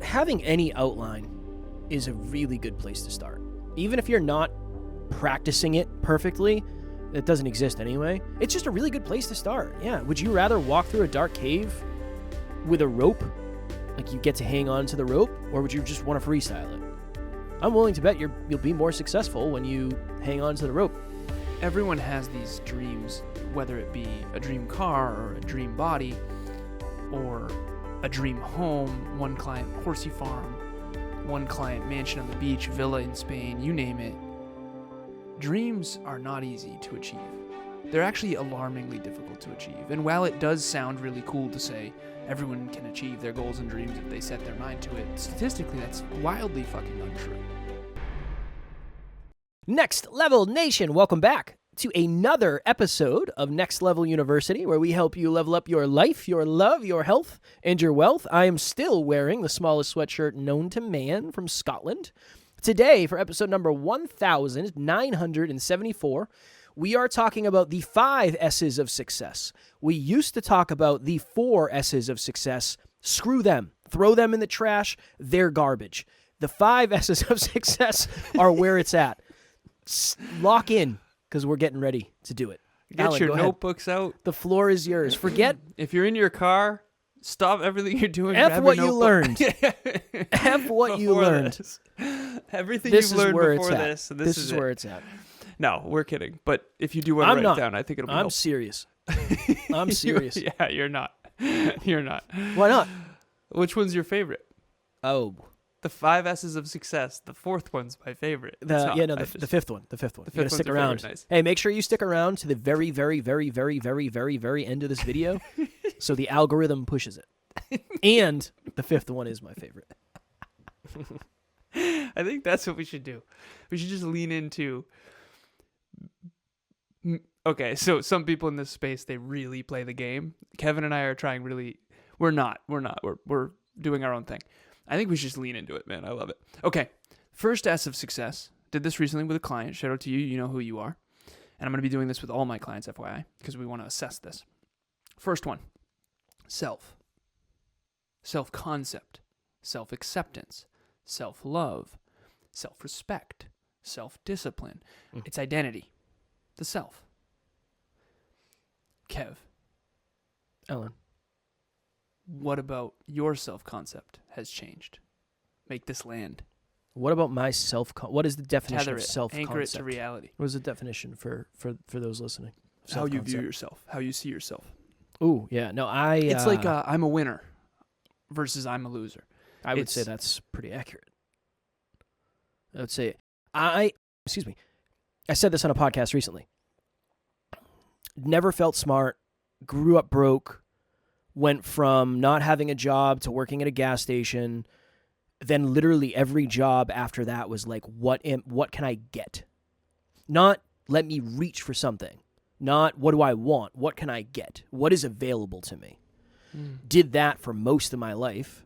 having any outline is a really good place to start. Even if you're not practicing it perfectly, it doesn't exist anyway. It's just a really good place to start. Yeah. Would you rather walk through a dark cave with a rope, like you get to hang on to the rope, or would you just want to freestyle it? I'm willing to bet you'll be more successful when you hang on to the rope. Everyone has these dreams, whether it be a dream car or a dream body or a dream home, one client horsey farm, one client mansion on the beach, villa in Spain, you name it. Dreams are not easy to achieve. They're actually alarmingly difficult to achieve. And while it does sound really cool to say everyone can achieve their goals and dreams if they set their mind to it, statistically that's wildly fucking untrue. Next Level Nation, welcome back to another episode of Next Level University, where we help you level up your life, your love, your health, and your wealth. I am still wearing the smallest sweatshirt known to man from Scotland. Today, for episode number 1974, we are talking about the 5 S's of success. We used to talk about the 4 S's of success. Screw them. Throw them in the trash. They're garbage. The 5 S's of success are where it's at. Lock in, because we're getting ready to do it. Get Alan, your go ahead. notebooks out. The floor is yours. Forget If you're in your car, stop everything you're doing. F grab what your you notebook. learned. F what you Before learned. this. Everything This you've is learned where before it's at. this. And This is it. where it's at. No, we're kidding. But if you do want to I'm write not. it down, I think it'll be I'm helpful. serious. I'm serious. Yeah, you're not. You're not. Why not? Which one's your favorite? Oh, The 5 S's of success. The 4th one's my favorite. It's not. the fifth one. The fifth one. The You gotta fifth stick one's your around. favorite, nice. Hey, make sure you stick around to the very, very, very, very, very, very, very end of this video, so the algorithm pushes it. And the 5th one is my favorite. I think that's what we should do. We should just lean into. Okay, so some people in this space, they really play the game. Kevin and I are trying really. We're not. We're doing our own thing. I think we should just lean into it, man. I love it. Okay, first S of success. Did this recently with a client. Shout out to you. You know who you are. And I'm going to be doing this with all my clients, FYI, because we want to assess this. First one, self. Self-concept. Self-acceptance. Self-love. Self-respect. Self-discipline. It's identity. The self. Kev. Ellen. What about your self-concept has changed? Make this land. What about my what is the definition Tether of it. self-concept? Anchor it to reality. What is the definition for those listening? How you view yourself. How you see yourself. Ooh, yeah. No, It's like I'm a winner versus I'm a loser. I would say that's pretty accurate. I would say I said this on a podcast recently. Never felt smart, grew up broke, went from not having a job to working at a gas station. Then literally every job after that was like, what can I get? Not let me reach for something. Not what do I want? What can I get? What is available to me? Did that for most of my life.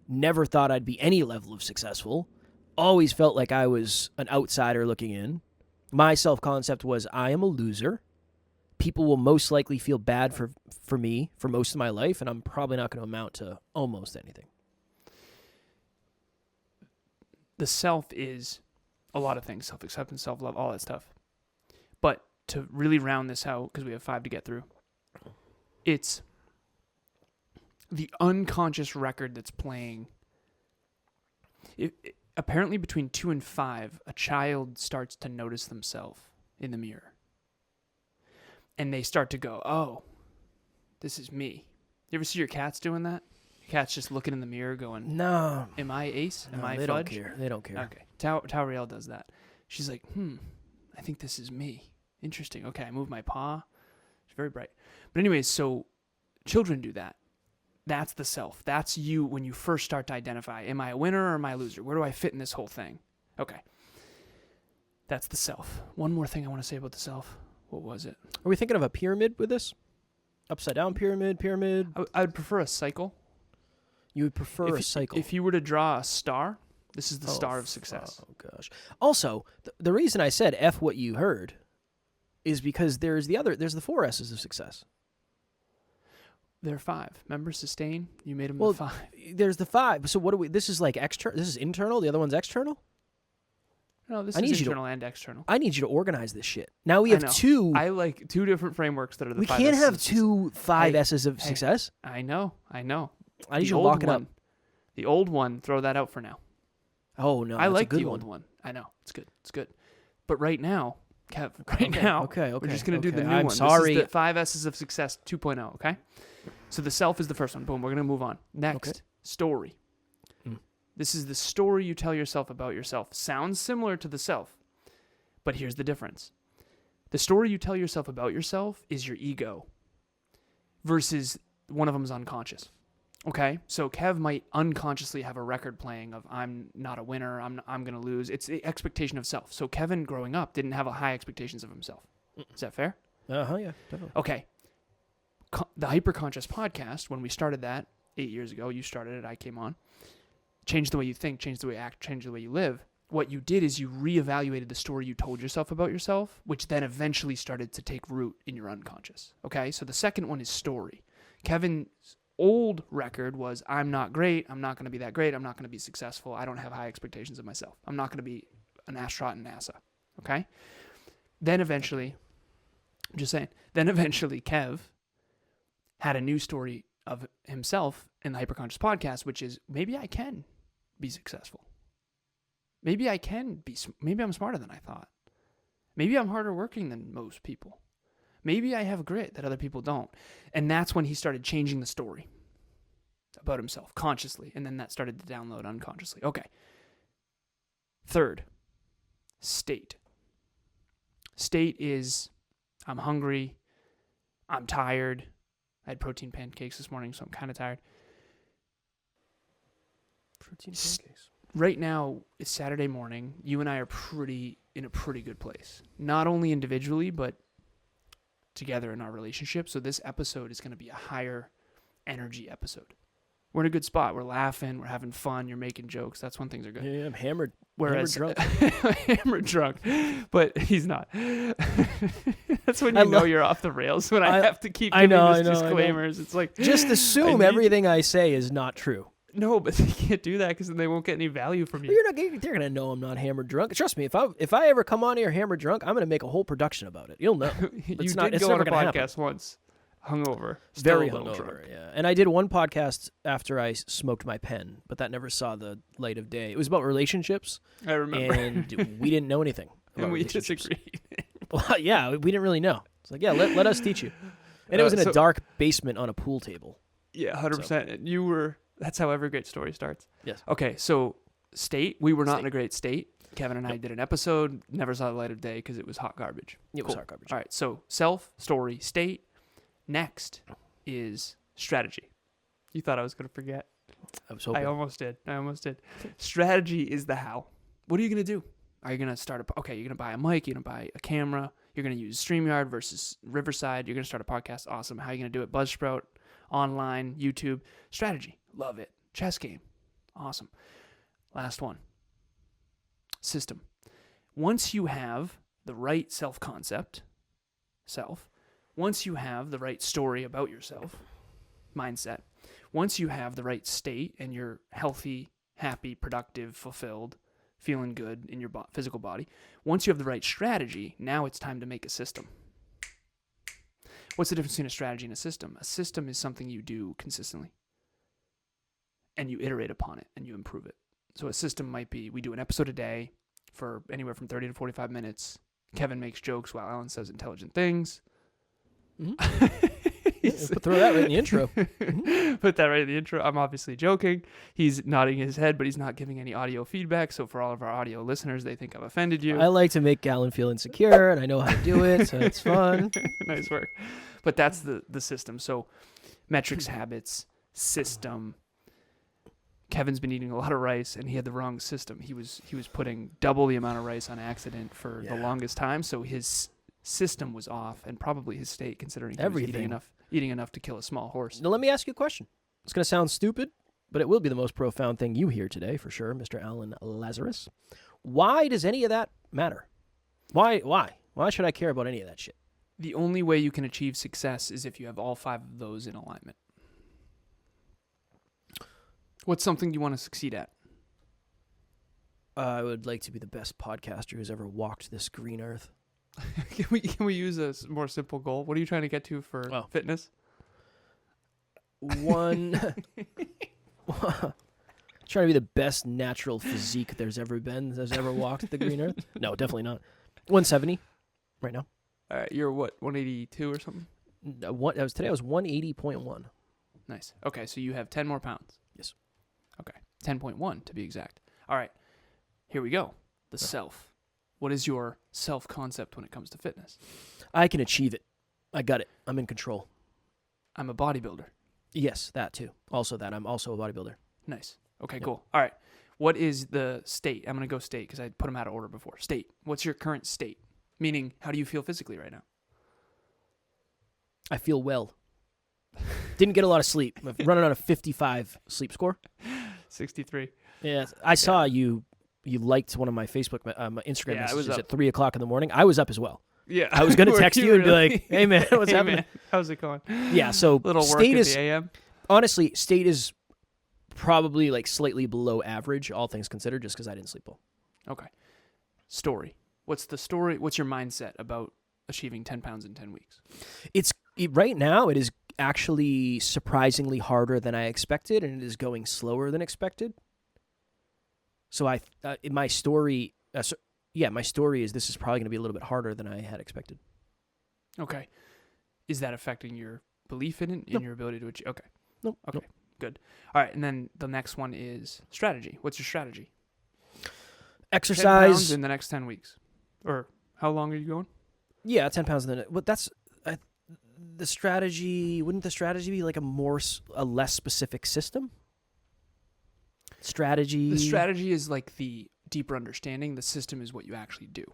Never thought I'd be any level of successful. Always felt like I was an outsider looking in. My self-concept was I am a loser. People will most likely feel bad for me for most of my life, and I'm probably not going to amount to almost anything. The self is a lot of things. Self-acceptance, self-love, all that stuff. But to really round this out, because we have 5 to get through, it's the unconscious record that's playing. Apparently between 2 and 5, a child starts to notice themselves in the mirror. And they start to go, oh, this is me. You ever see your cats doing that? Your cat's just looking in the mirror going, no. Am I Ace? Am I they Fudge? Don't care. They don't care. Okay. Tauriel does that. She's like, I think this is me. Interesting. Okay, I move my paw. It's very bright. But anyways, so children do that. That's the self. That's you when you first start to identify. Am I a winner or am I a loser? Where do I fit in this whole thing? Okay. That's the self. One more thing I want to say about the self. What was it? Are we thinking of a pyramid with this? Upside down pyramid? I would prefer a cycle. You would prefer a cycle. If you were to draw a star, this is the star of success. Oh, gosh. Also, the reason I said F what you heard is because there's the 4 S's of success. They're 5. Remember, sustain? You made them Well, 5. There's the 5. So what do we? This is like external. This is internal. The other one's external. No, this I need is you to- internal and external. I need you to organize this shit. Now we I have know. 2. I like 2 different frameworks that are the We 5 can't S's have of 2 5 Hey, S's of hey. success. I know. I need The you to old lock it up. one- The old one, throw that out for now. Oh no, I that's like a good the one. old one. I know. It's good. But right now, Kev, Okay. we're just going to do the new I'm one. sorry. This is the 5 S's of Success 2.0, okay? So the self is the first one. Boom, we're going to move on. Next, Okay. story. Mm. This is the story you tell yourself about yourself. Sounds similar to the self, but here's the difference. The story you tell yourself about yourself is your ego versus one of them is unconscious. Okay, so Kev might unconsciously have a record playing of I'm not a winner, I'm going to lose. It's the expectation of self. So Kevin, growing up, didn't have a high expectations of himself. Is that fair? Yeah, definitely. Okay. The Hyperconscious podcast, when we started that 8 years ago, you started it, I came on. Change the way you think, change the way you act, change the way you live. What you did is you reevaluated the story you told yourself about yourself, which then eventually started to take root in your unconscious. Okay, so the second one is story. Kevin's old record was I'm not great, I'm not going to be that great, I'm not going to be successful, I don't have high expectations of myself, I'm not going to be an astronaut in NASA. Okay, then eventually Kev had a new story of himself in the Hyperconscious podcast, which is maybe I can be successful. Maybe I'm smarter than I thought. Maybe I'm harder working than most people. Maybe I have grit that other people don't. And that's when he started changing the story about himself consciously. And then that started to download unconsciously. Okay. Third, state. State is I'm hungry. I'm tired. I had protein pancakes this morning, so I'm kind of tired. Protein pancakes. Right now, it's Saturday morning. You and I are in a pretty good place. Not only individually, but together in our relationship. So this episode is going to be a higher energy episode. We're in a good spot. We're laughing. We're having fun. You're making jokes. That's when things are good. Yeah, I'm hammered. Whereas hammered hammered drunk, but he's not. That's when you know you're off the rails. When I have to keep giving these disclaimers. It's like just assume everything I say is not true. No, but they can't do that because then they won't get any value from you. They're gonna know I'm not hammered drunk. Trust me, if I ever come on here hammered drunk, I'm gonna make a whole production about it. You'll know. You it's did go on a podcast happen. once, hungover, very still a little hungover. drunk. Yeah, and I did one podcast after I smoked my pen, but that never saw the light of day. It was about relationships. I remember, and we didn't know anything. And we disagreed. Well, yeah, we didn't really know. It's like, yeah, let us teach you. And it was in a dark basement on a pool table. Yeah, 100%. You were. That's how every great story starts. Yes. Okay, so state. We were not in a great state. Kevin and I did an episode. Never saw the light of day because it was hot garbage. It was hot garbage. All right, so self, story, state. Next is strategy. You thought I was going to forget. I was hoping. I almost did. Strategy is the how. What are you going to do? Are you going to start you're going to buy a mic, you're going to buy a camera, you're going to use StreamYard versus Riverside, you're going to start a podcast, awesome. How are you going to do it? Buzzsprout, online, YouTube. Strategy, love it. Chess game, awesome. Last one, system. Once you have the right self-concept, once you have the right story about yourself, mindset, once you have the right state and you're healthy, happy, productive, fulfilled, feeling good in your physical body, once you have the right strategy, now it's time to make a system. What's the difference between a strategy and a system? A system is something you do consistently, and you iterate upon it, and you improve it. So a system might be, we do an episode a day for anywhere from 30 to 45 minutes. Kevin makes jokes while Alan says intelligent things. Mm-hmm. Throw that right in the intro. Put that right in the intro. I'm obviously joking. He's nodding his head, but he's not giving any audio feedback. So for all of our audio listeners, they think I've offended you. I like to make Alan feel insecure, and I know how to do it, so it's fun. Nice work. But that's the system. So metrics, habits, system. Kevin's been eating a lot of rice, and he had the wrong system. He was putting double the amount of rice on accident for the longest time. So his system was off, and probably his state, considering he was eating enough to kill a small horse. Now let me ask you a question. It's going to sound stupid, but it will be the most profound thing you hear today for sure, Mr. Alan Lazaros. Why does any of that matter? Why should I care about any of that shit? The only way you can achieve success is if you have all 5 of those in alignment. What's something you want to succeed at? I would like to be the best podcaster who's ever walked this green earth. Can we use a more simple goal? What are you trying to get to for fitness? Trying to be the best natural physique there's ever walked the green earth. No, definitely not. 170 right now. All right, you're what, 182 or something? Today I was 180.1. Nice. Okay, so you have 10 more pounds. Yes. Okay, 10.1 to be exact. All right, here we go. The self. What is your self-concept when it comes to fitness? I can achieve it. I got it. I'm in control. I'm a bodybuilder. Yes, that too. Also that. I'm also a bodybuilder. Nice. Okay, cool. All right. What is the state? I'm going to go state because I put them out of order before. State. What's your current state? Meaning, how do you feel physically right now? I feel well. Didn't get a lot of sleep. I'm running on a 55 sleep score. 63. Yeah, I saw you liked one of my Facebook, my Instagram messages at 3 o'clock in the morning. I was up as well. Yeah. I was going to text you and be like, hey, man, what's happening? Man, how's it going? Yeah, so little work state at is, the AM? Honestly, state is probably like slightly below average, all things considered, just because I didn't sleep well. Okay. Story. What's the story? What's your mindset about achieving 10 pounds in 10 weeks? Right now, it is actually surprisingly harder than I expected, and it is going slower than expected. So my story is this is probably going to be a little bit harder than I had expected. Okay. Is that affecting your belief in it, in your ability to achieve? Okay. No. Okay. Good. All right, and then the next one is strategy. What's your strategy? Exercise. 10 pounds in the next 10 weeks. Or how long are you going? Yeah, 10 pounds in the... But that's... the strategy... Wouldn't the strategy be like a less specific system? Strategy... The strategy is like the deeper understanding. The system is what you actually do.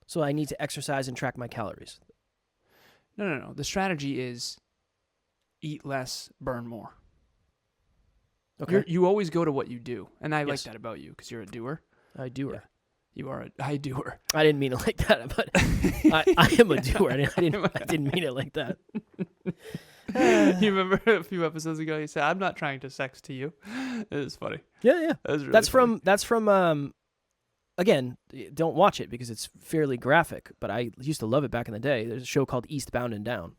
So I need to exercise and track my calories. No. The strategy is eat less, burn more. Okay. You always go to what you do. And I like that about you because you're a doer. I doer. Yeah. You are a high doer. I didn't mean it like that, but I am a doer. I didn't mean it like that. You remember a few episodes ago you said, I'm not trying to sex to you. It was funny. Yeah. That was really That's from again, don't watch it because it's fairly graphic, but I used to love it back in the day. There's a show called Eastbound and Down.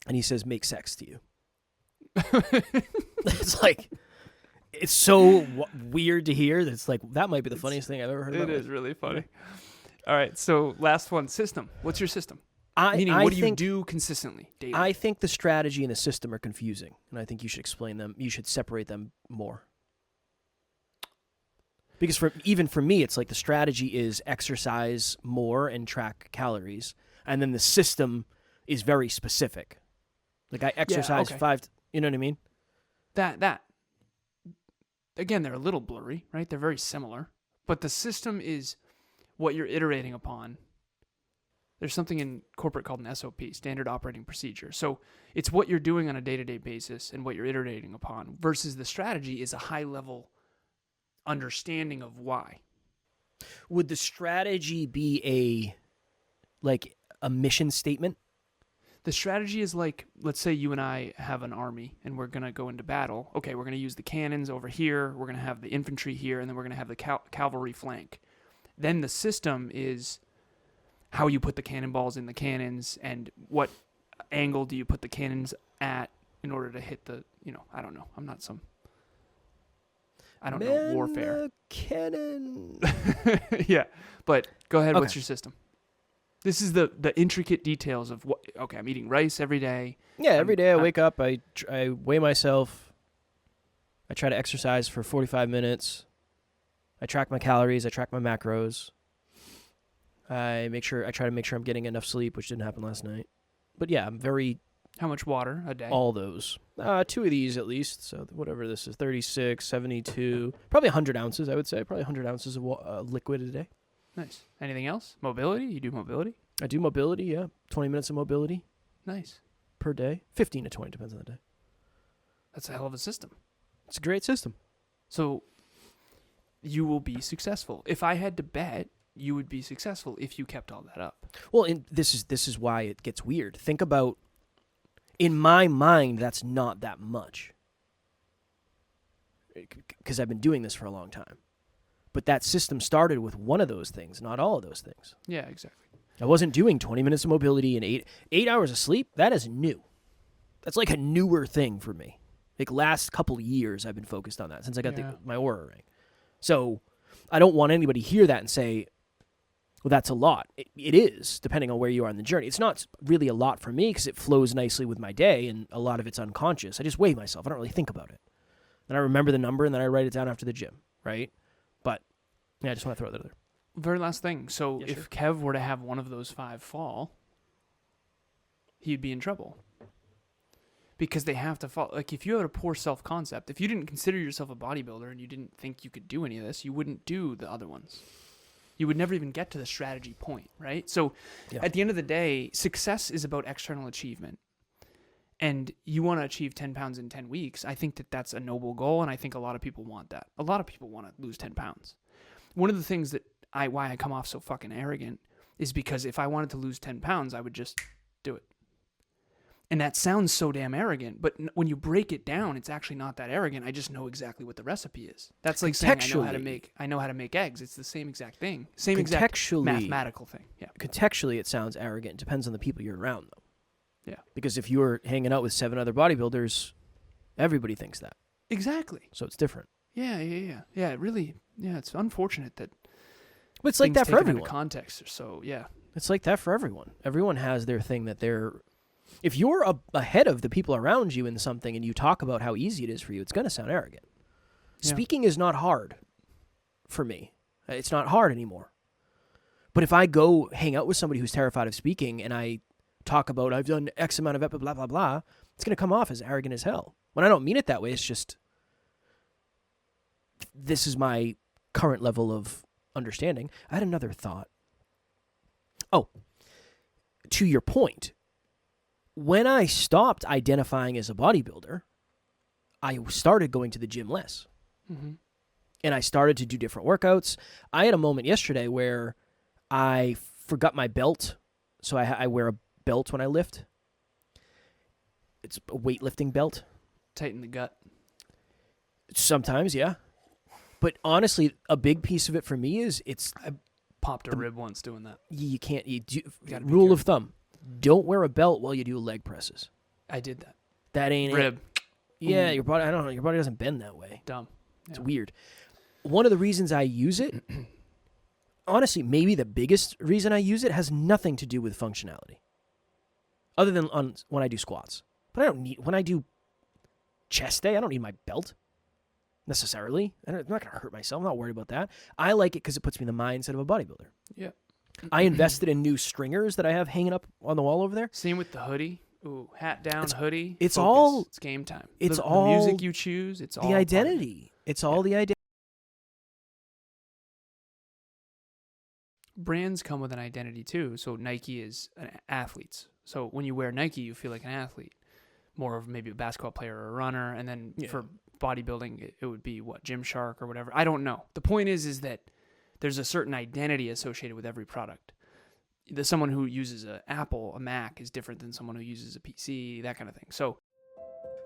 And he says, make sex to you. It's like, it's so weird to hear that it's like, that might be the funniest thing I've ever heard about. It is really funny. All right, so last one, system. What's your system? Meaning, what do you do consistently, daily? I think the strategy and the system are confusing, and I think you should explain them. You should separate them more. Because even for me, it's like the strategy is exercise more and track calories, and then the system is very specific. Like I exercise 5, you know what I mean? That. Again, they're a little blurry, right? They're very similar, but the system is what you're iterating upon. There's something in corporate called an SOP, standard operating procedure. So it's what you're doing on a day-to-day basis and what you're iterating upon versus the strategy is a high-level understanding of why. Would the strategy be a mission statement? The strategy is like, let's say you and I have an army and we're going to go into battle. Okay, we're going to use the cannons over here. We're going to have the infantry here, and then we're going to have the cavalry flank. Then the system is how you put the cannonballs in the cannons and what angle do you put the cannons at in order to hit the, I don't know. I'm not some, I don't know, warfare. Cannon. Yeah, but go ahead. Okay. What's your system? This is the intricate details of what. Okay, I'm eating rice every day. Yeah, every day I wake up, I weigh myself. I try to exercise for 45 minutes. I track my calories. I track my macros. I try to make sure I'm getting enough sleep, which didn't happen last night. But yeah, I'm very... How much water a day? All those. 2 of these at least. So whatever this is, 36, 72, probably 100 ounces, I would say. Probably 100 ounces of liquid a day. Nice. Anything else? Mobility? You do mobility? I do mobility, yeah. 20 minutes of mobility. Nice. Per day. 15 to 20, depends on the day. That's a hell of a system. It's a great system. So you will be successful. If I had to bet, you would be successful if you kept all that up. Well, this is why it gets weird. Think about, in my mind, that's not that much. because I've been doing this for a long time. But that system started with one of those things, not all of those things. Yeah, exactly. I wasn't doing 20 minutes of mobility and 8 hours of sleep. That is new. That's like a newer thing for me. Like last couple of years, I've been focused on that since I got my Oura ring. So I don't want anybody to hear that and say, well, that's a lot. It is, depending on where you are in the journey. It's not really a lot for me because it flows nicely with my day, and a lot of it's unconscious. I just weigh myself. I don't really think about it. Then I remember the number, and then I write it down after the gym, right? But yeah, I just want to throw that there. Very last thing. So Yeah, if Kev were to have one of those 5 fall, he'd be in trouble. Because they have to fall. Like, if you had a poor self-concept, if you didn't consider yourself a bodybuilder and you didn't think you could do any of this, you wouldn't do the other ones. You would never even get to the strategy point, right? So at the end of the day, success is about external achievement. And you want to achieve 10 pounds in 10 weeks. I think that that's a noble goal, and I think a lot of people want that. A lot of people want to lose 10 pounds. One of the things that why I come off so fucking arrogant is because if I wanted to lose 10 pounds, I would just do it. And that sounds so damn arrogant, but when you break it down, it's actually not that arrogant. I just know exactly what the recipe is. That's like saying I know how to make eggs. It's the same exact thing. Same exact mathematical thing. Yeah. Contextually, it sounds arrogant. It depends on the people you're around, though. Yeah. Because if you're hanging out with 7 other bodybuilders, everybody thinks that. Exactly. So it's different. Yeah. It really, it's unfortunate that. But it's like that for everyone. Context or so, yeah. It's like that for everyone. Everyone has their thing that they're. If you're ahead of the people around you in something and you talk about how easy it is for you, it's going to sound arrogant. Yeah. Speaking is not hard for me. It's not hard anymore. But if I go hang out with somebody who's terrified of speaking and I talk about I've done X amount of blah, blah, blah, it's going to come off as arrogant as hell. When I don't mean it that way, it's just this is my current level of understanding. I had another thought. Oh, to your point. When I stopped identifying as a bodybuilder, I started going to the gym less. Mm-hmm. And I started to do different workouts. I had a moment yesterday where I forgot my belt. So I wear a belt when I lift. It's a weightlifting belt. Tighten the gut. Sometimes, yeah. But honestly, a big piece of it for me is I popped a rib once doing that. You can't. Rule of thumb. Don't wear a belt while you do leg presses. I did that. That ain't rib. Yeah, your body. I don't know. Your body doesn't bend that way. Dumb. It's weird. One of the reasons I use it, honestly, maybe the biggest reason I use it has nothing to do with functionality, other than when I do squats. But I don't need when I do chest day. I don't need my belt necessarily. I'm not going to hurt myself. I'm not worried about that. I like it because it puts me in the mindset of a bodybuilder. Yeah. I invested in new stringers that I have hanging up on the wall over there. Same with the hoodie. Ooh, hat down, hoodie. It's focus. all. It's game time. It's the all music you choose. It's all the identity. It's all the identity. Brands come with an identity too. So Nike is athletes. So when you wear Nike, you feel like an athlete, more of maybe a basketball player or a runner. And then for bodybuilding, it would be Gymshark or whatever. I don't know. The point is that there's a certain identity associated with every product. Someone who uses an Apple, a Mac, is different than someone who uses a PC, that kind of thing. So,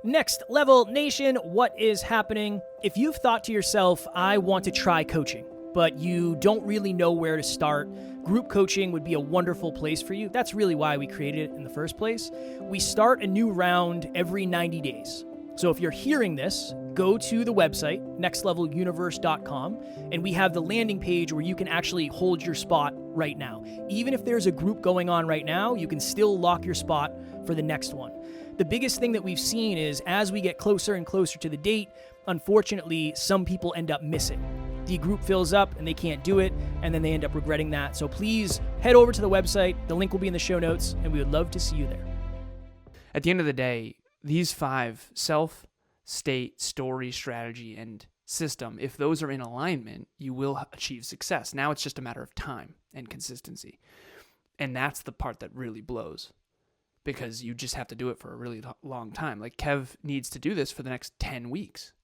Next Level Nation, what is happening? If you've thought to yourself, I want to try coaching, but you don't really know where to start, group coaching would be a wonderful place for you. That's really why we created it in the first place. We start a new round every 90 days. So if you're hearing this, go to the website, nextleveluniverse.com, and we have the landing page where you can actually hold your spot right now. Even if there's a group going on right now, you can still lock your spot for the next one. The biggest thing that we've seen is as we get closer and closer to the date, unfortunately, some people end up missing. The group fills up and they can't do it, and then they end up regretting that. So please head over to the website. The link will be in the show notes, and we would love to see you there. At the end of the day, these 5, self, state, story, strategy, and system, if those are in alignment, you will achieve success. Now it's just a matter of time and consistency. And that's the part that really blows, because you just have to do it for a really long time. Like Kev needs to do this for the next 10 weeks.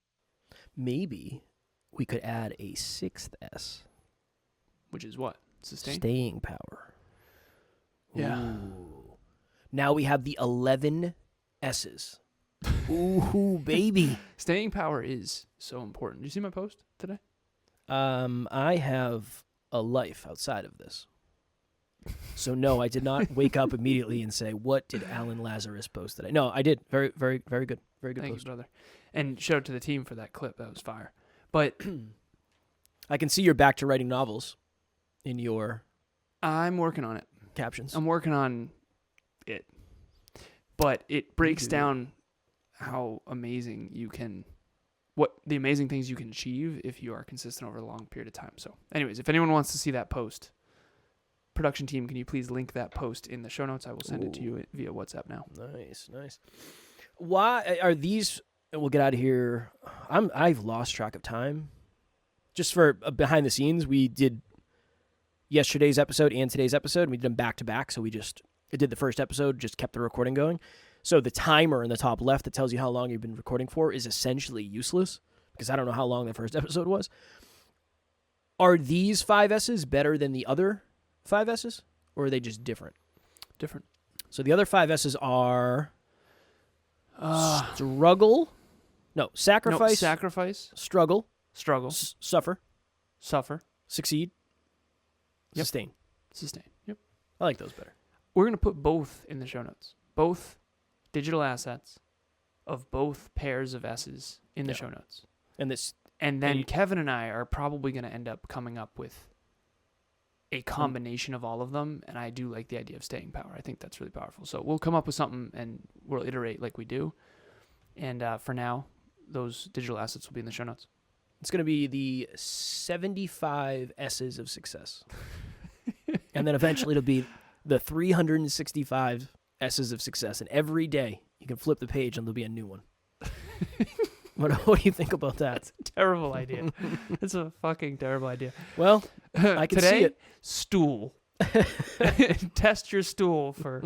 Maybe we could add a 6th S. Which is what? Sustain? Staying power. Yeah. Ooh. Now we have the 11 S's. Ooh, baby. Staying power is so important. Did you see my post today? I have a life outside of this. So no, I did not wake up immediately and say, what did Alan Lazaros post today? No, I did. Very, very, very good. Very good Thank post. you, brother. And shout out to the team for that clip. That was fire. But I can see you're back to writing novels in your I'm working on it. captions. I'm working on it. But it breaks down how amazing you can, what the amazing things you can achieve if you are consistent over a long period of time. So anyways, if anyone wants to see that post, production team, can you please link that post in the show notes? I will send it to you via WhatsApp now. Nice, nice. Why are these, we'll get out of here. I've lost track of time. Just for behind the scenes, we did yesterday's episode and today's episode. We did them back to back, so we just did the first episode, just kept the recording going. So the timer in the top left that tells you how long you've been recording for is essentially useless because I don't know how long the first episode was. Are these 5S's better than the other 5S's, or are they just different? Different. So the other 5S's are struggle, sacrifice, sacrifice, struggle, suffer, succeed, sustain. Yep. I like those better. We're going to put both in the show notes. Both digital assets of both pairs of S's in the show notes. And then Kevin and I are probably going to end up coming up with a combination of all of them, and I do like the idea of staying power. I think that's really powerful. So we'll come up with something, and we'll iterate like we do. And for now, those digital assets will be in the show notes. It's going to be the 75 S's of success. And then eventually it'll be the 365 S's of success. And every day you can flip the page and there'll be a new one. What do you think about that? That's a terrible idea. That's a fucking terrible idea. Well, I can Today, see it. Stool. Test your stool for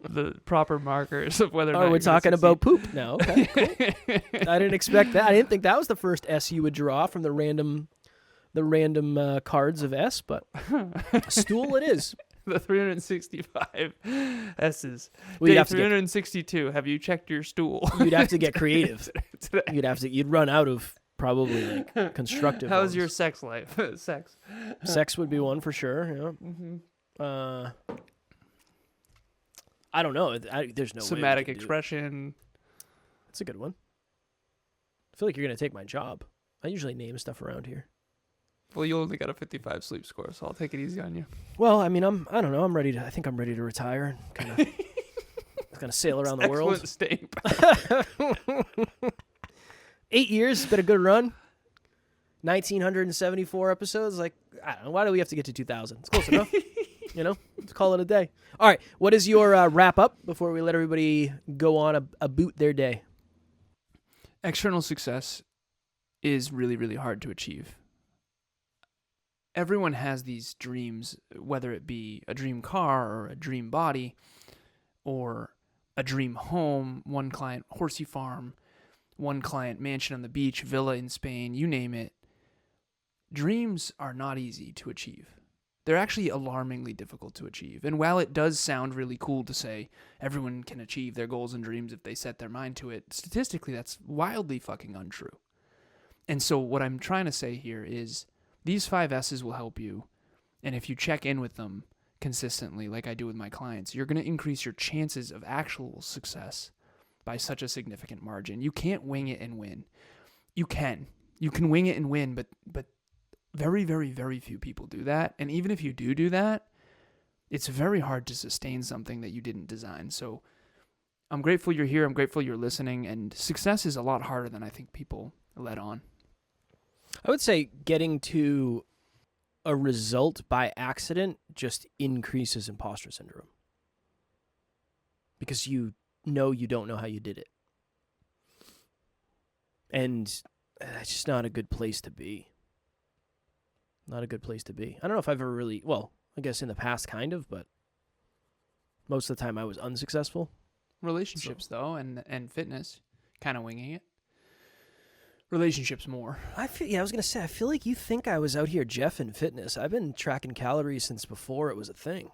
the proper markers of whether or not we're you're gonna talking about succeed. poop now. Okay, cool. I didn't expect that. I didn't think that was the first S you would draw from the random cards of S, but stool it is. The 365 S's. Well, you'd Day have to 362. Have you checked your stool? You'd have to get creative. Today. You'd run out of probably like constructive. How's ones. your sex life? Sex. Sex would be one for sure. Yeah. Mm-hmm. I don't know. There's no Somatic way we can expression. That's a good one. I feel like you're gonna take my job. I usually name stuff around here. Well, you only got a 55 sleep score, so I'll take it easy on you. Well, I mean, I don't know. I think I'm ready to retire and kind of sail around the world. Staying 8 years, it's been a good run. 1,974 episodes. Like, I don't know. Why do we have to get to 2,000? It's close enough. Let's call it a day. All right. What is your wrap up before we let everybody go on a boot their day? External success is really, really hard to achieve. Everyone has these dreams, whether it be a dream car or a dream body or a dream home, one client horsey farm, one client mansion on the beach, villa in Spain, you name it. Dreams are not easy to achieve. They're actually alarmingly difficult to achieve. And while it does sound really cool to say everyone can achieve their goals and dreams if they set their mind to it, statistically that's wildly fucking untrue. And so what I'm trying to say here is these 5 S's will help you, and if you check in with them consistently, like I do with my clients, you're going to increase your chances of actual success by such a significant margin. You can't wing it and win. You can wing it and win, but very, very, very few people do that. And even if you do that, it's very hard to sustain something that you didn't design. So I'm grateful you're here. I'm grateful you're listening. And success is a lot harder than I think people let on. I would say getting to a result by accident just increases imposter syndrome. Because you don't know how you did it. And it's just not a good place to be. Not a good place to be. I don't know if I've ever really, well, I guess in the past kind of, but most of the time I was unsuccessful. Relationships, though, and fitness, kind of winging it. Relationships more. I was going to say, I feel like you think I was out here Jeff in fitness. I've been tracking calories since before it was a thing.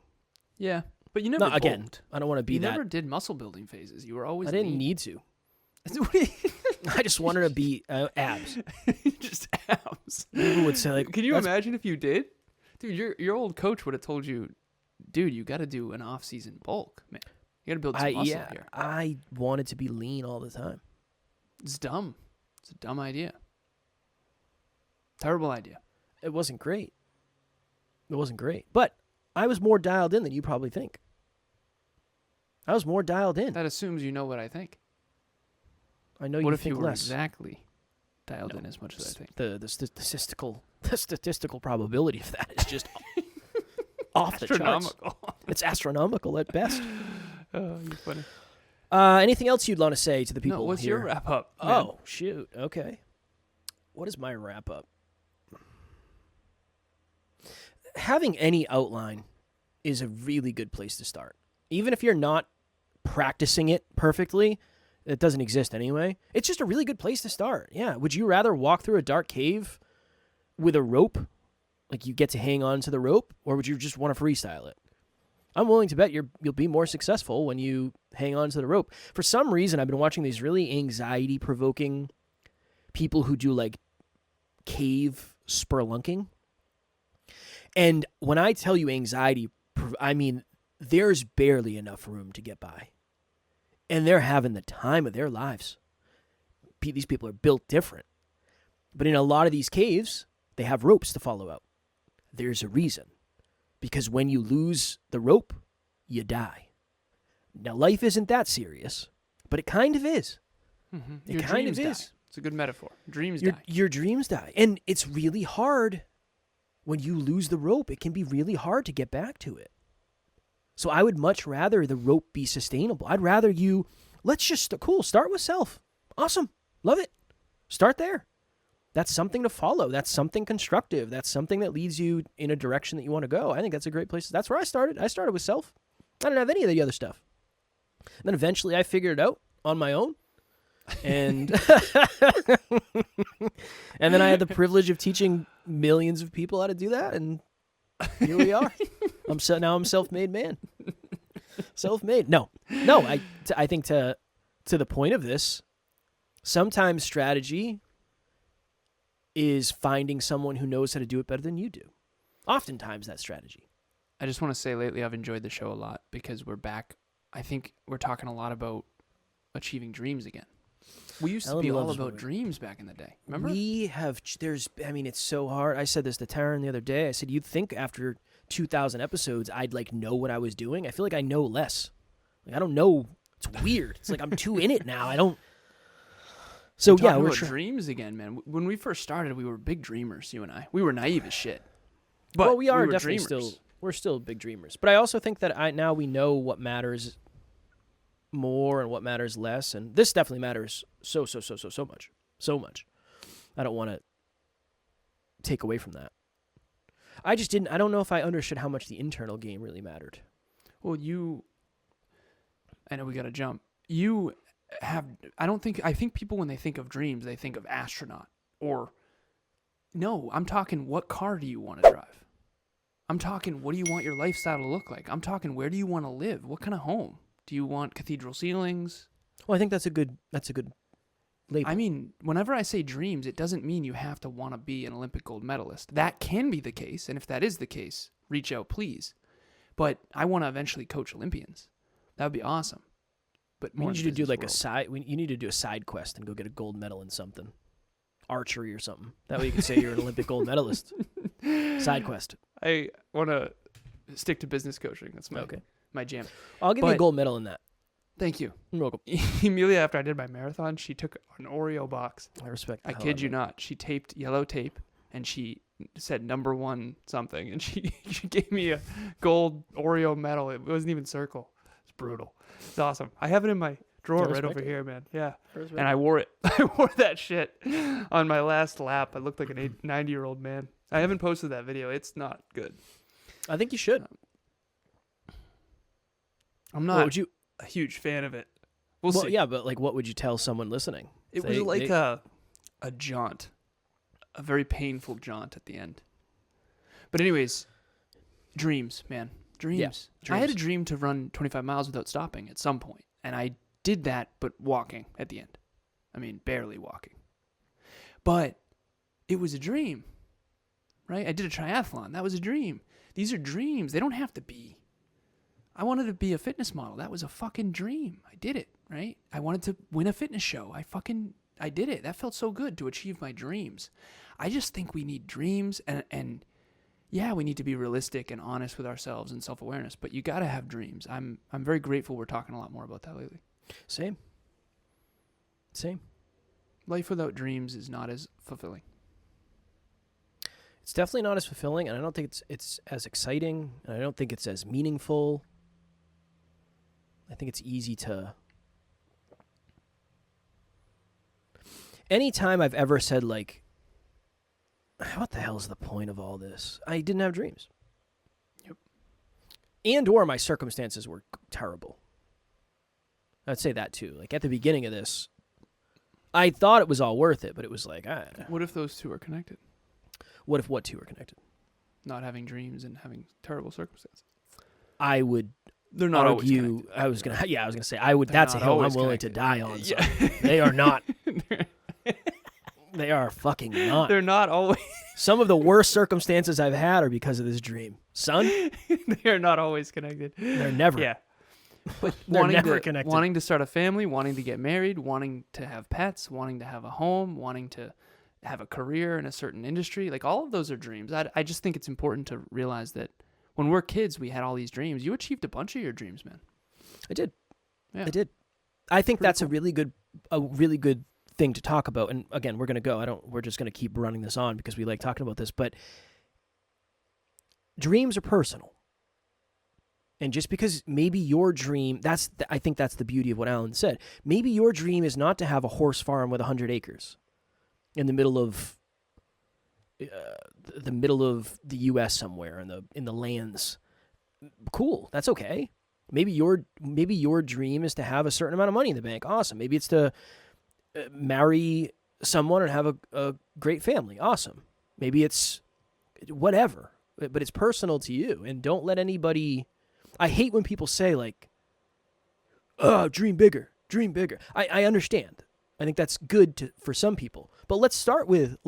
Yeah, but you never again, I don't want to be you that. never did muscle building phases. You were always I didn't lean. need to. I just wanted to be abs. Just abs. People would say, like, can you imagine if you did? Dude, your old coach would have told you, dude, you got to do an off-season bulk, man. You got to build some muscle here. I wanted to be lean all the time. It's dumb. It's a dumb idea. Terrible idea. It wasn't great. But I was more dialed in than you probably think. I was more dialed in. That assumes you know what I think. I know what you if think you were less. Exactly dialed in as much as I think? The statistical probability of that is just off the charts. It's astronomical at best. Oh, you're funny. Anything else you'd want to say to the people? No, what's here? your wrap up? Oh, shoot. Okay. What is my wrap up? Having any outline is a really good place to start. Even if you're not practicing it perfectly, it doesn't exist anyway. It's just a really good place to start. Yeah. Would you rather walk through a dark cave with a rope, like you get to hang on to the rope, or would you just want to freestyle it? I'm willing to bet you'll be more successful when you hang on to the rope. For some reason, I've been watching these really anxiety-provoking people who do like cave spelunking. And when I tell you anxiety, I mean there's barely enough room to get by. And they're having the time of their lives. These people are built different. But in a lot of these caves, they have ropes to follow out. There's a reason. Because when you lose the rope, you die. Now, life isn't that serious, but it kind of is. Mm-hmm. It kind of is. Die. It's a good metaphor. Dreams die. Your dreams die. And it's really hard when you lose the rope. It can be really hard to get back to it. So I would much rather the rope be sustainable. I'd rather start with self. Awesome. Love it. Start there. That's something to follow. That's something constructive. That's something that leads you in a direction that you want to go. I think that's a great place. That's where I started. I started with self. I didn't have any of the other stuff. And then eventually I figured it out on my own. And and then I had the privilege of teaching millions of people how to do that. And here we are. Now I'm self-made man. Self-made. No. I think to the point of this, sometimes strategy is finding someone who knows how to do it better than you do. Oftentimes that's strategy. I just want to say lately I've enjoyed the show a lot because we're back. I think we're talking a lot about achieving dreams again. We used to be all about dreams back in the day. Remember? It's so hard. I said this to Taryn the other day. I said, you'd think after 2,000 episodes, I'd like know what I was doing. I feel like I know less. Like I don't know. It's weird. It's like I'm too in it now. I don't. So yeah, we're dreams again, man. When we first started, we were big dreamers. You and I. We were naive as shit. But we are definitely dreamers. We're still big dreamers. But I also think that now we know what matters more and what matters less, and this definitely matters so much. So much. I don't want to take away from that. I don't know if I understood how much the internal game really mattered. Well, I know we got to jump. I think people, when they think of dreams, they think of astronaut no, I'm talking, what car do you want to drive? I'm talking, what do you want your lifestyle to look like? I'm talking, where do you want to live? What kind of home? Do you want cathedral ceilings? Well, I think that's a good label. I mean, whenever I say dreams, it doesn't mean you have to want to be an Olympic gold medalist. That can be the case, and if that is the case, reach out, please. But I want to eventually coach Olympians. That would be awesome. But we need you to do like you need to do a side quest and go get a gold medal in something, archery or something. That way you can say you're an Olympic gold medalist. Side quest. I want to stick to business coaching. That's my jam. I'll give you a gold medal in that. Thank you. You're welcome. Immediately after I did my marathon, she took an Oreo box. I respect. I kid you not. She taped yellow tape and she said number 1 something, and she gave me a gold Oreo medal. It wasn't even circle. It's brutal. It's awesome. I have it in my drawer right over here, man. Yeah. And I wore it. I wore that shit on my last lap. I looked like an 90-year-old man. I haven't posted that video. It's not good. I think you should. I'm not a huge fan of it. We'll see. Yeah, but like, what would you tell someone listening? It was like a jaunt, a very painful jaunt at the end. But anyways, dreams, man. Dreams. Yeah, dreams. I had a dream to run 25 miles without stopping at some point, and I did that, but walking at the end. I mean, barely walking. But it was a dream, right? I did a triathlon. That was a dream. These are dreams. They don't have to be. I wanted to be a fitness model. That was a fucking dream. I did it, right? I wanted to win a fitness show. I did it. That felt so good to achieve my dreams. I just think we need dreams and yeah, we need to be realistic and honest with ourselves and self-awareness, but you got to have dreams. I'm very grateful we're talking a lot more about that lately. Same. Life without dreams is not as fulfilling. It's definitely not as fulfilling, and I don't think it's as exciting, and I don't think it's as meaningful. I think it's easy to... Anytime I've ever said, like, what the hell is the point of all this? I didn't have dreams. Yep. And or my circumstances were terrible. I'd say that too. Like, at the beginning of this, I thought it was all worth it, but it was like, What if those two are connected? What if what two are connected? Not having dreams and having terrible circumstances. I would They're not argue. always connected. I was gonna say I would. They're That's a not hill I'm always willing to connected. die on. So Yeah. they are not. They are fucking not. They're not always. Some of the worst circumstances I've had are because of this dream, son. They are not always connected. They're never. Yeah. But They're never connected. Wanting to start a family, wanting to get married, wanting to have pets, wanting to have a home, wanting to have a career in a certain industry, like all of those are dreams. I just think it's important to realize that when we're kids, we had all these dreams. You achieved a bunch of your dreams, man. I did. Yeah. I did. I think Pretty that's cool. a really good thing to talk about. And again, we're gonna go. We're just gonna keep running this on because we like talking about this. But dreams are personal. And just because maybe your dream, I think that's the beauty of what Alan said. Maybe your dream is not to have a horse farm with 100 acres in the middle of the U.S. somewhere in the lands. Cool, that's okay. Maybe your dream is to have a certain amount of money in the bank. Awesome. Maybe it's to marry someone and have a great family. Awesome. Maybe it's whatever, but it's personal to you. And don't let anybody. I hate when people say like, "Oh, dream bigger, dream bigger." I understand. I think that's good for some people. But let's start with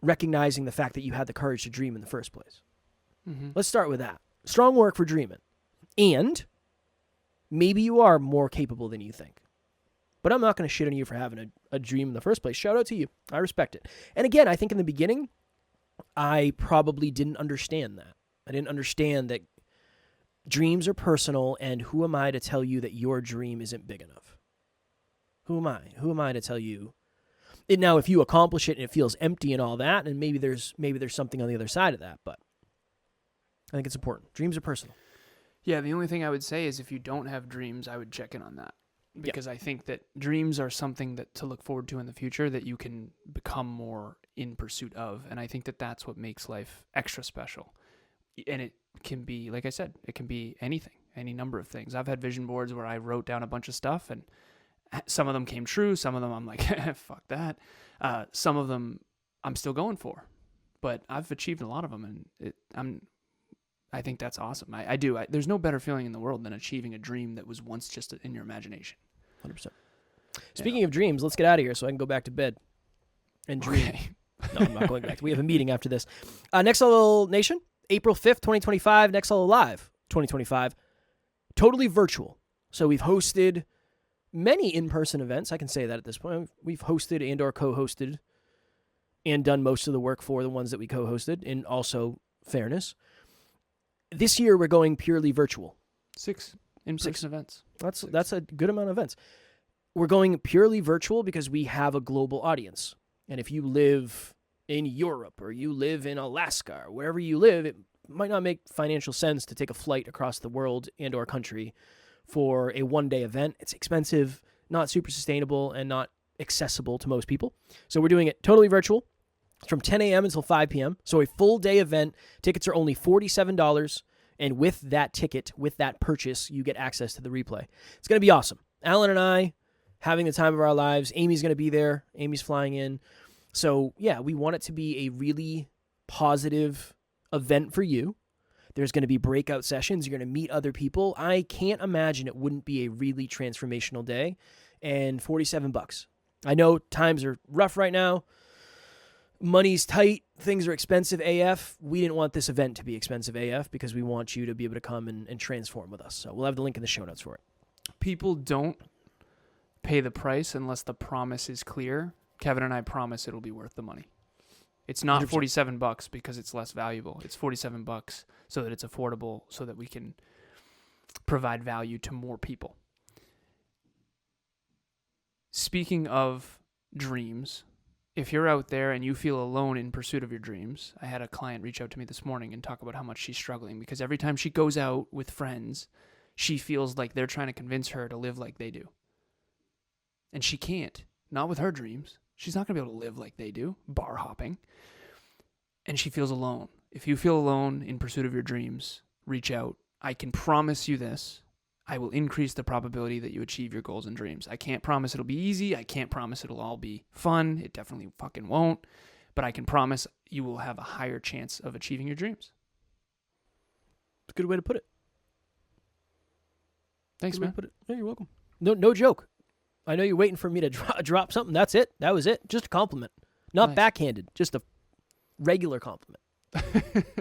recognizing the fact that you had the courage to dream in the first place. Mm-hmm. Let's start with that. Strong work for dreaming. And maybe you are more capable than you think. But I'm not going to shit on you for having a dream in the first place. Shout out to you. I respect it. And again, I think in the beginning, I probably didn't understand that. I didn't understand that dreams are personal, and who am I to tell you that your dream isn't big enough? Who am I? Who am I to tell you? And now, if you accomplish it and it feels empty and all that, and maybe there's something on the other side of that, but I think it's important. Dreams are personal. Yeah, the only thing I would say is if you don't have dreams, I would check in on that. Because I think that dreams are something that to look forward to in the future that you can become more in pursuit of. And I think that that's what makes life extra special. And it can be, like I said, it can be anything, any number of things. I've had vision boards where I wrote down a bunch of stuff, and some of them came true. Some of them I'm like, fuck that. Some of them I'm still going for. But I've achieved a lot of them, and I think that's awesome. I do. There's no better feeling in the world than achieving a dream that was once just in your imagination. 100%. Speaking of dreams, let's get out of here so I can go back to bed and dream. Okay. No, I'm not going back. We have a meeting after this. Next Level Nation, April 5th, 2025, Next Level Live 2025. Totally virtual. So we've hosted many in-person events. I can say that at this point. We've hosted and or co-hosted and done most of the work for the ones that we co-hosted, in also fairness. This year, we're going purely virtual. 6 in-person events. That's a good amount of events. We're going purely virtual because we have a global audience. And if you live in Europe or you live in Alaska or wherever you live, it might not make financial sense to take a flight across the world and or country for a one-day event. It's expensive, not super sustainable, and not accessible to most people. So we're doing it totally virtual. It's from 10 a.m. until 5 p.m. So a full day event. Tickets are only $47. And with that ticket, with that purchase, you get access to the replay. It's going to be awesome. Alan and I having the time of our lives. Amy's going to be there. Amy's flying in. So, yeah, we want it to be a really positive event for you. There's going to be breakout sessions. You're going to meet other people. I can't imagine it wouldn't be a really transformational day. and $47. I know times are rough right now. Money's tight. Things are expensive AF. We didn't want this event to be expensive AF because we want you to be able to come and transform with us. So we'll have the link in the show notes for it. People don't pay the price unless the promise is clear. Kevin and I promise it'll be worth the money. It's not 100%. $47 because it's less valuable. It's $47 so that it's affordable, so that we can provide value to more people. Speaking of dreams, if you're out there and you feel alone in pursuit of your dreams, I had a client reach out to me this morning and talk about how much she's struggling because every time she goes out with friends, she feels like they're trying to convince her to live like they do. And she can't. Not with her dreams. She's not going to be able to live like they do, bar hopping. And she feels alone. If you feel alone in pursuit of your dreams, reach out. I can promise you this. I will increase the probability that you achieve your goals and dreams. I can't promise it'll be easy. I can't promise it'll all be fun. It definitely fucking won't. But I can promise you will have a higher chance of achieving your dreams. It's a good way to put it. Thanks, man. Yeah, you're welcome. No joke. I know you're waiting for me to drop something. That's it. That was it. Just a compliment. Not Nice. Backhanded. Just a regular compliment.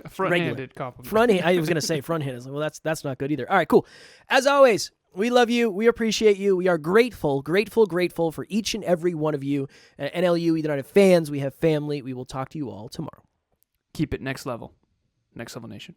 Front-handed compliment. Front-handed. I was going to say front-handed. Well, that's not good either. All right, cool. As always, we love you. We appreciate you. We are grateful for each and every one of you. NLU, we do not have fans. We have family. We will talk to you all tomorrow. Keep it next level. Next Level Nation.